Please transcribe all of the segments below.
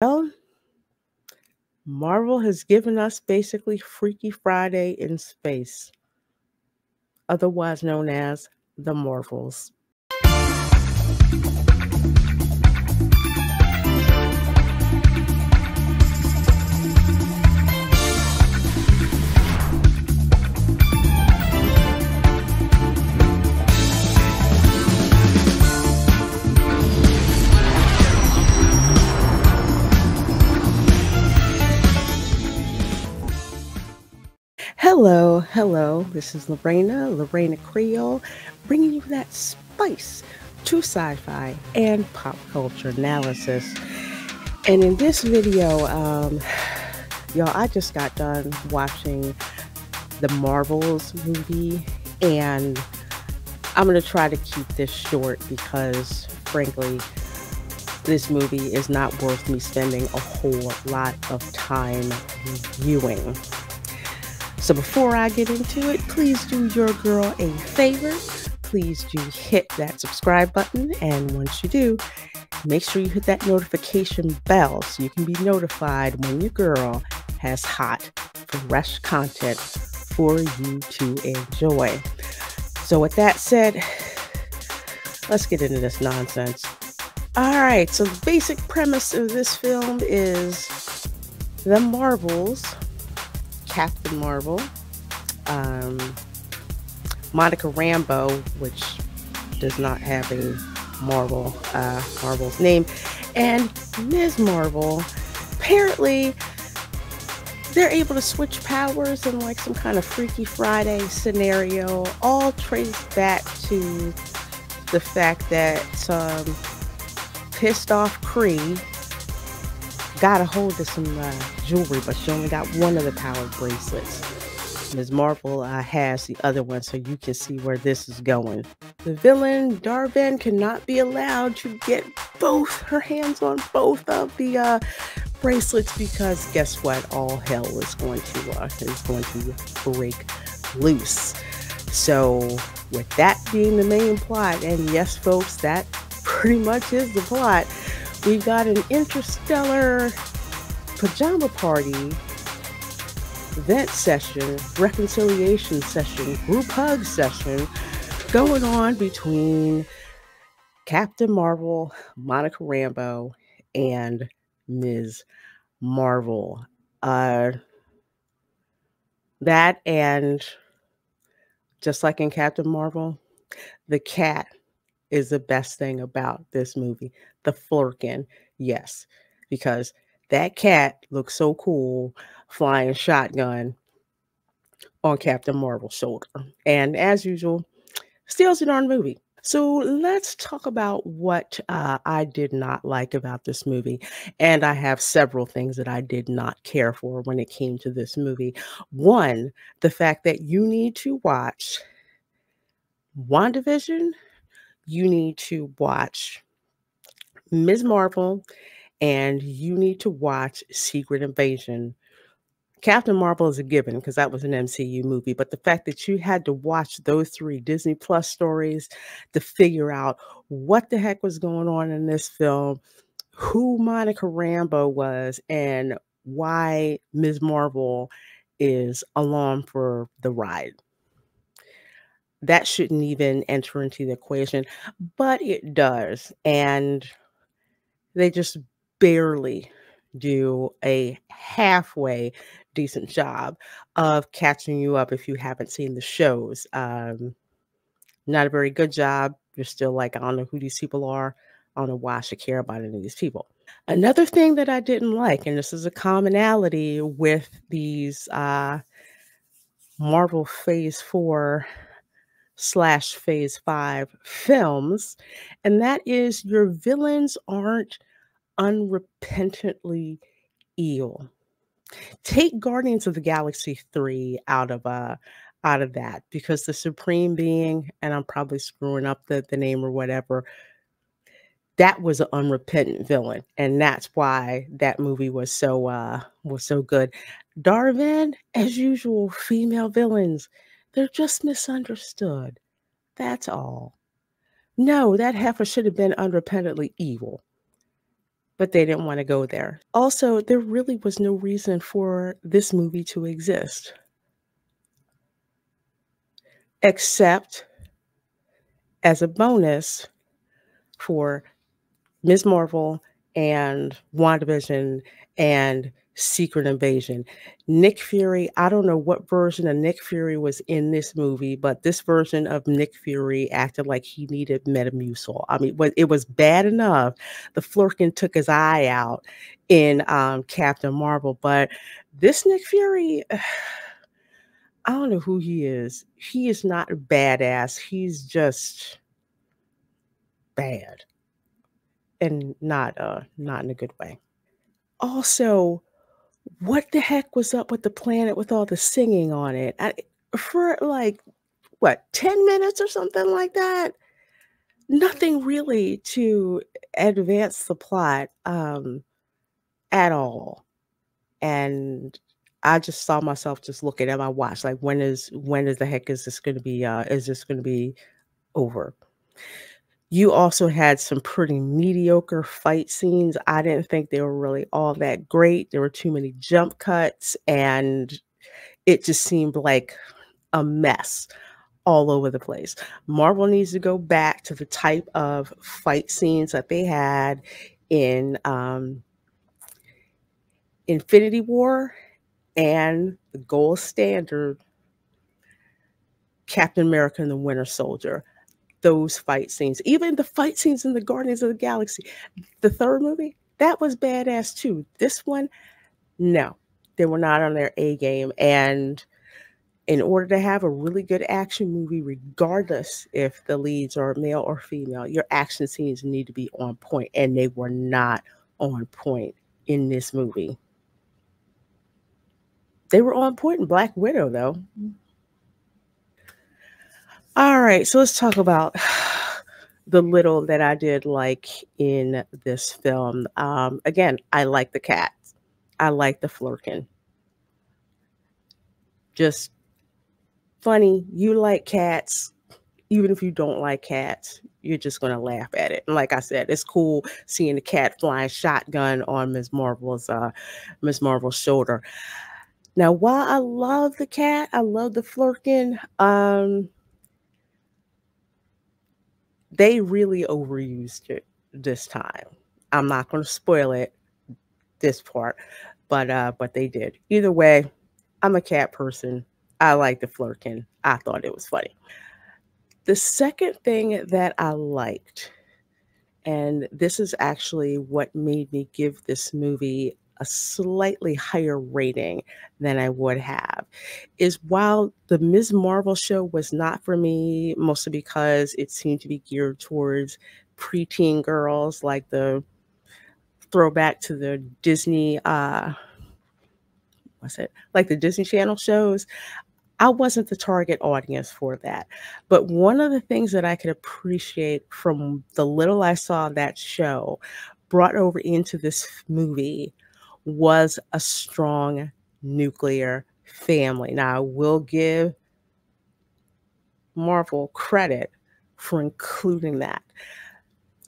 Well, Marvel has given us basically Freaky Friday in space, otherwise known as the Marvels. Hello, hello. This is Reina Creole, bringing you that spice to sci-fi and pop culture analysis. And in this video, y'all, I just got done watching the Marvels movie, and I'm gonna try to keep this short because, frankly, this movie is not worth me spending a whole lot of time reviewing. So before I get into it, please do your girl a favor. Please do hit that subscribe button. And once you do, make sure you hit that notification bell so you can be notified when your girl has hot, fresh content for you to enjoy. So with that said, let's get into this nonsense. All right, so the basic premise of this film is the Marvels, Captain Marvel, Monica Rambeau, which does not have a Marvel's name, and Ms. Marvel. Apparently, they're able to switch powers in like some kind of Freaky Friday scenario, all traced back to the fact that some pissed off Kree got a hold of some jewelry, but she only got one of the power bracelets. Ms. Marvel has the other one, so you can see where this is going. The villain, Darvin, cannot be allowed to get her hands on both of the bracelets, because guess what? All hell is going to break loose. So with that being the main plot, and yes, folks, that pretty much is the plot, we've got an interstellar pajama party, vent session, reconciliation session, group hug session going on between Captain Marvel, Monica Rambeau, and Ms. Marvel. That, and just like in Captain Marvel, the cat is the best thing about this movie. The Flurkin, yes, because that cat looks so cool flying shotgun on Captain Marvel's shoulder. And as usual, steals the darn movie. So let's talk about what I did not like about this movie. And I have several things that I did not care for when it came to this movie. One, the fact that you need to watch WandaVision, you need to watch Ms. Marvel, and you need to watch Secret Invasion. Captain Marvel is a given because that was an MCU movie, but the fact that you had to watch those 3 Disney Plus stories to figure out what the heck was going on in this film, who Monica Rambeau was, and why Ms. Marvel is along for the ride. That shouldn't even enter into the equation, but it does. And they just barely do a halfway decent job of catching you up if you haven't seen the shows. Not a very good job. You're still like, I don't know who these people are. I don't know why I should care about any of these people. Another thing that I didn't like, and this is a commonality with these Marvel Phase 4 / Phase 5 films, and that is your villains aren't unrepentantly evil. Take Guardians of the Galaxy 3 out of that, because the Supreme Being, and I'm probably screwing up the name or whatever, that was an unrepentant villain, and that's why that movie was so good. Darvin, as usual, female villains, they're just misunderstood. That's all. No, that heifer should have been unrepentantly evil. but they didn't want to go there. Also, there really was no reason for this movie to exist except as a bonus for Ms. Marvel and WandaVision and Secret Invasion. Nick Fury, I don't know what version of Nick Fury was in this movie, but this version of Nick Fury acted like he needed Metamucil. I mean, it was bad enough. The Flurkin took his eye out in Captain Marvel, but this Nick Fury, I don't know who he is. He is not a badass. He's just bad and not in a good way. Also, what the heck was up with the planet with all the singing on it? For like what, 10 minutes or something like that? Nothing really to advance the plot at all. And I just saw myself just looking at my watch like when is the heck is this going to be over? You also had some pretty mediocre fight scenes. I didn't think they were really all that great. There were too many jump cuts, and it just seemed like a mess all over the place. Marvel needs to go back to the type of fight scenes that they had in Infinity War and the gold standard Captain America and the Winter Soldier. Those fight scenes, even the fight scenes in the Guardians of the Galaxy, the third movie, that was badass too. This one, no, they were not on their A game. And in order to have a really good action movie, regardless if the leads are male or female, your action scenes need to be on point, and they were not on point in this movie. They were on point in Black Widow, though. All right, so let's talk about the little that I did like in this film. Again, I like the cat. I like the Flurkin. Just funny. You like cats. Even if you don't like cats, you're just going to laugh at it. And like I said, it's cool seeing the cat flying shotgun on Ms. Marvel's shoulder. Now, while I love the cat, I love the Flurkin, they really overused it this time. I'm not going to spoil it, this part, but they did. Either way, I'm a cat person. I like the Flurkin. I thought it was funny. The second thing that I liked, and this is actually what made me give this movie a slightly higher rating than I would have, is while the Ms. Marvel show was not for me, mostly because it seemed to be geared towards preteen girls, like the throwback to the Disney, what's it, like the Disney Channel shows. I wasn't the target audience for that. But one of the things that I could appreciate from the little I saw of that show brought over into this movie was a strong nuclear family. Now, I will give Marvel credit for including that.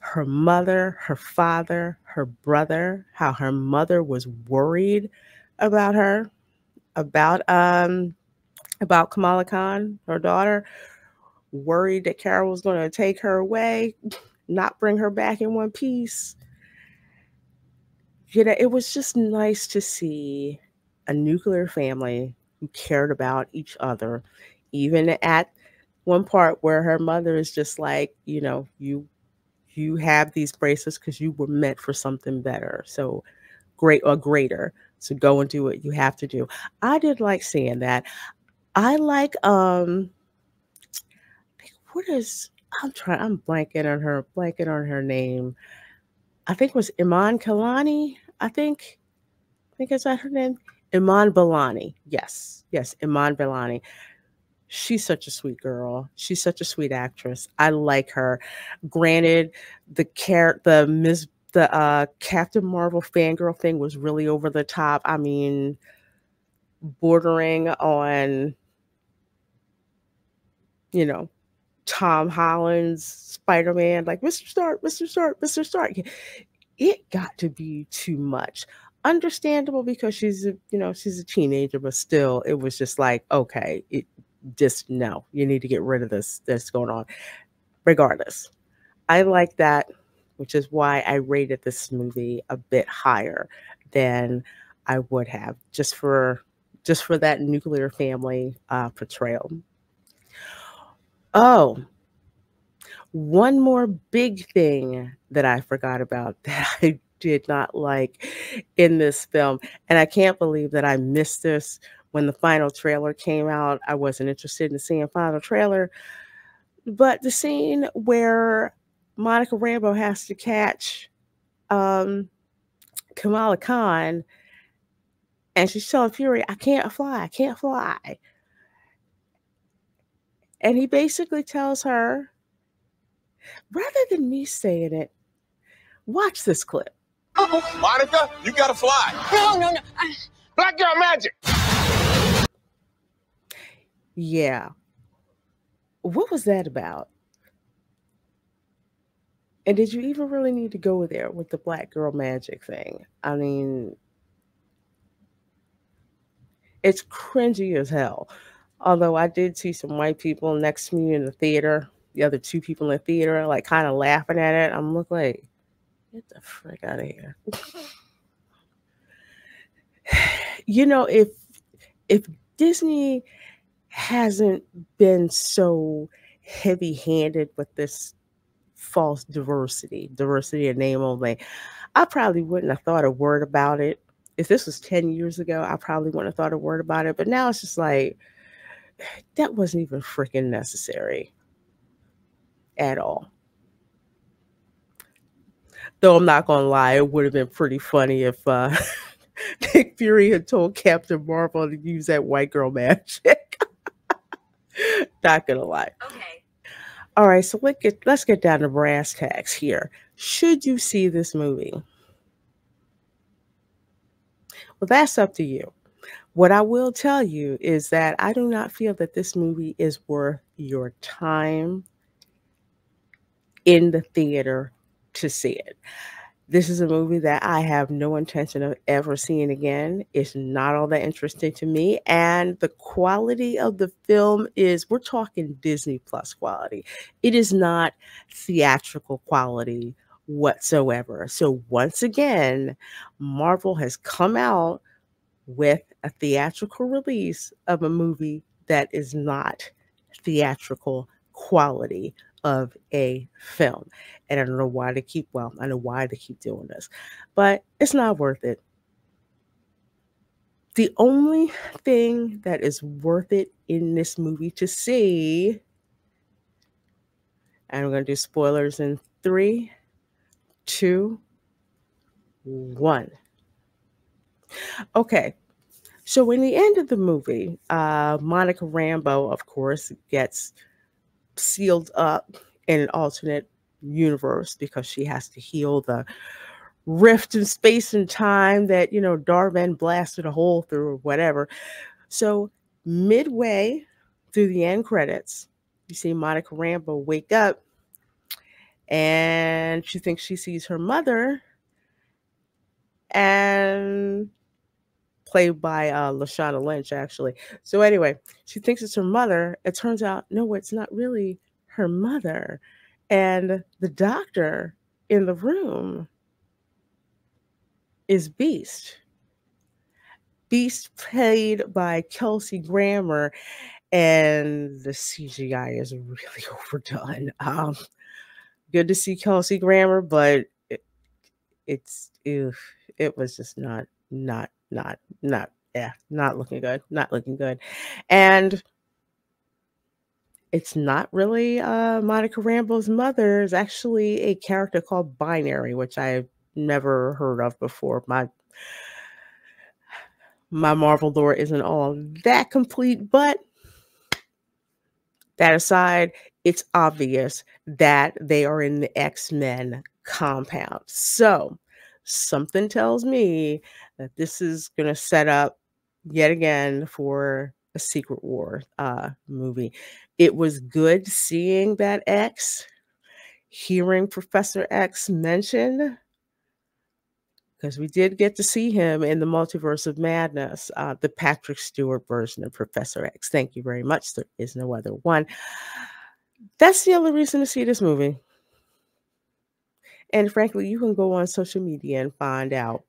Her mother, her father, her brother, how her mother was worried about her, about Kamala Khan, her daughter, worried that Carol was going to take her away, not bring her back in one piece. You know, it was just nice to see a nuclear family who cared about each other, even at one part where her mother is just like, you have these bracelets because you were meant for something better. So great or greater. So go and do what you have to do. I did like seeing that. I like what is I'm blanking on her name. I think it was Iman Kalani. I think is that her name? Iman Balani. Yes. Yes, Iman Balani. She's such a sweet girl. She's such a sweet actress. I like her. Granted, the Captain Marvel fangirl thing was really over the top. I mean, bordering on, you know, Tom Holland's Spider-Man, like Mr. Stark, Mr. Stark, Mr. Stark. it got to be too much. Understandable because she's a teenager, but still, it was just like, okay, just no, you need to get rid of this that's going on. Regardless, I like that, which is why I rated this movie a bit higher than I would have just for that nuclear family portrayal. Oh, one more big thing that I forgot about that I did not like in this film, and I can't believe that I missed this when the final trailer came out. I wasn't interested in seeing a final trailer, but the scene where Monica Rambeau has to catch um, Kamala Khan, and she's telling Fury, "I can't fly, I can't fly," and he basically tells her, rather than me saying it, watch this clip. Monica, you gotta fly. No. Black girl magic. Yeah. What was that about? And did you even really need to go there with the black girl magic thing? I mean, it's cringy as hell. Although I did see some white people next to me in the theater, the other two people in the theater, like kind of laughing at it. I'm looking like, get the frick out of here. If Disney hasn't been so heavy-handed with this false diversity in name only, I probably wouldn't have thought a word about it. If this was 10 years ago, I probably wouldn't have thought a word about it. But now it's just like, that wasn't even freaking necessary at all. Though I'm not going to lie, it would have been pretty funny if Nick Fury had told Captain Marvel to use that white girl magic. Not going to lie. Okay. All right, so let's get down to brass tacks here. Should you see this movie? Well, that's up to you. What I will tell you is that I do not feel that this movie is worth your time in the theater to see it. This is a movie that I have no intention of ever seeing again. It's not all that interesting to me. And the quality of the film we're talking Disney Plus quality. It is not theatrical quality whatsoever. So once again, Marvel has come out with a theatrical release of a movie that is not theatrical quality of a film. And I don't know why I know why they keep doing this, but it's not worth it. The only thing that is worth it in this movie to see, and I'm going to do spoilers in 3, 2, 1. Okay. So in the end of the movie, Monica Rambeau, of course, gets sealed up in an alternate universe because she has to heal the rift in space and time that, Darwin blasted a hole through or whatever. So midway through the end credits, you see Monica Rambeau wake up and she thinks she sees her mother, and played by Lashana Lynch, actually. So anyway, she thinks it's her mother. It turns out, no, it's not really her mother. And the doctor in the room is Beast. Beast played by Kelsey Grammer, and the CGI is really overdone. Good to see Kelsey Grammer, but it was just not looking good. Not looking good. And it's not really Monica Rambeau's mother. It's actually a character called Binary, which I've never heard of before. My Marvel lore isn't all that complete, but that aside, it's obvious that they are in the X-Men compound. So something tells me that this is going to set up yet again for a Secret War movie. It was good seeing that X, hearing Professor X mentioned, because we did get to see him in the Multiverse of Madness, the Patrick Stewart version of Professor X. Thank you very much. There is no other one. That's the only reason to see this movie. And frankly, you can go on social media and find out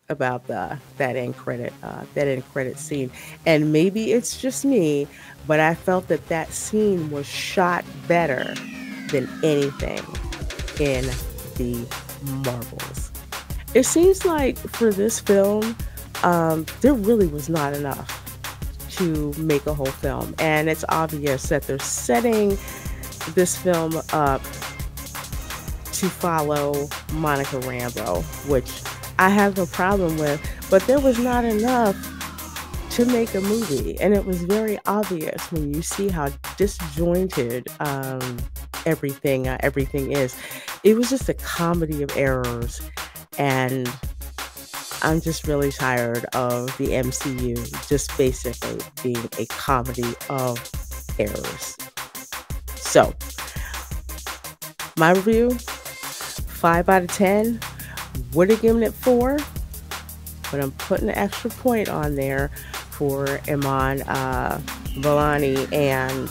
about that end credit scene. And maybe it's just me, but I felt that scene was shot better than anything in the Marvels. It seems like for this film, there really was not enough to make a whole film. And it's obvious that they're setting this film up to follow Monica Rambeau, which I have no problem with, but there was not enough to make a movie. And it was very obvious when you see how disjointed everything is. It was just a comedy of errors, and I'm just really tired of the MCU just basically being a comedy of errors. So, my review, 5 out of 10. Would have given it 4, but I'm putting an extra point on there for Iman Vellani and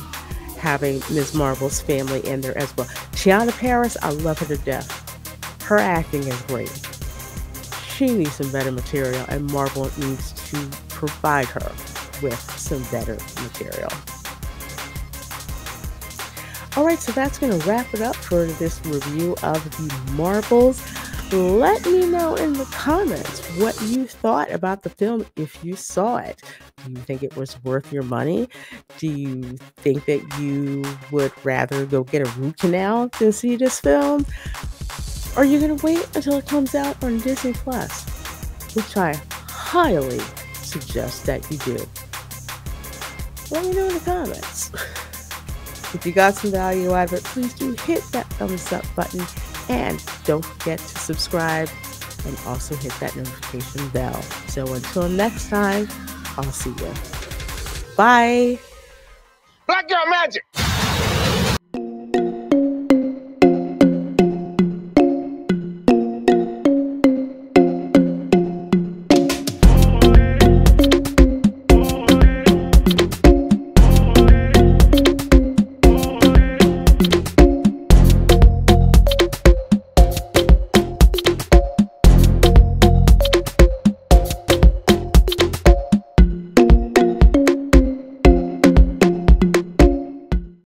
having Ms. Marvel's family in there as well. Tiana Paris, I love her to death. Her acting is great. She needs some better material, and Marvel needs to provide her with some better material. All right, so that's going to wrap it up for this review of the Marvels. Let me know in the comments what you thought about the film if you saw it. Do you think it was worth your money? Do you think that you would rather go get a root canal than see this film? Or are you going to wait until it comes out on Disney Plus, which I highly suggest that you do? Let me know in the comments. If you got some value out of it, please do hit that thumbs up button. And don't forget to subscribe and also hit that notification bell. So until next time, I'll see you. Bye. Black Girl Magic!